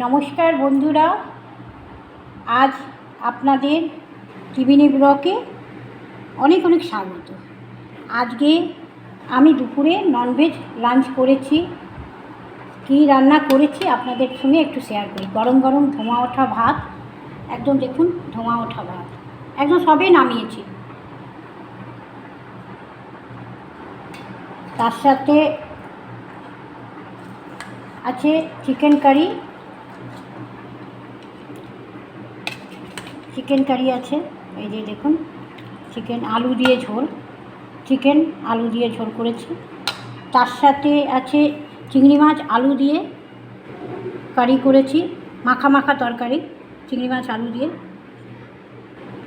নমস্কার বন্ধুরা, আজ আপনাদের টিভিনি ব্লগে অনেক অনেক স্বাগত। আজকে আমি দুপুরে ননভেজ লাঞ্চ করেছি। কী রান্না করেছি আপনাদের সঙ্গে একটু শেয়ার করি। গরম গরম ধোঁয়া ওঠা ভাত, একদম দেখুন ধোঁয়া ওঠা ভাত, একদম সবে নামিয়েছি। তার সাথে আছে চিকেন কারি আছে, এই যে দেখুন চিকেন আলু দিয়ে ঝোল করেছি। তার সাথে আছে চিংড়ি মাছ আলু দিয়ে কারি করেছি, মাখা মাখা তরকারি চিংড়ি মাছ আলু দিয়ে।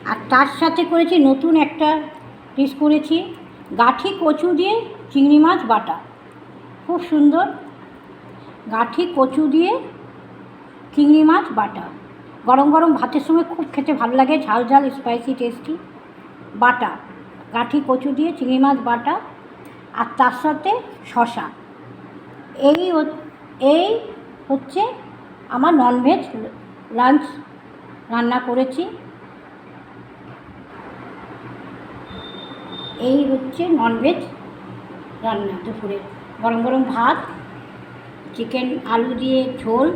আর তার সাথে করেছি নতুন একটা ডিশ করেছি, গাঠি কচু দিয়ে চিংড়ি মাছ বাটা, খুব সুন্দর। গাঠি কচু দিয়ে চিংড়ি মাছ বাটা গরম গরম ভাতের সঙ্গে খুব খেতে ভালো লাগে, ঝাল ঝাল স্পাইসি টেস্টি। বাটা গাঠি কচু দিয়ে চিংড়ি মাছ বাটা, আর তার সাথে শসা। এই হচ্ছে আমার ননভেজ লাঞ্চ রান্না করেছি। এই হচ্ছে ননভেজ রান্না দুপুরে। গরম গরম ভাত, চিকেন আলু দিয়ে ঝোল,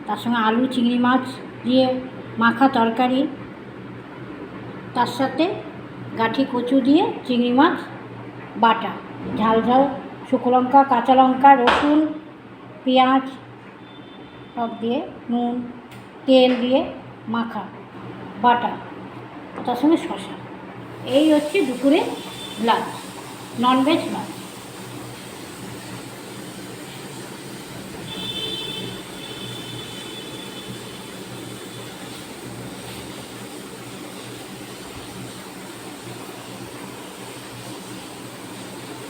তার সঙ্গে আলু চিংড়ি মাছ দিয়ে মাখা তরকারি, তার সাথে গাঠি কচু দিয়ে চিংড়ি মাছ বাটা, ঝাল ঝাল শুকনো লঙ্কা, কাঁচা লঙ্কা, রসুন, পেঁয়াজ সব দিয়ে নুন তেল দিয়ে মাখা বাটা, তার সঙ্গে শসা। এই হচ্ছে দুপুরে লাঞ্চ, ননভেজ লাঞ্চ।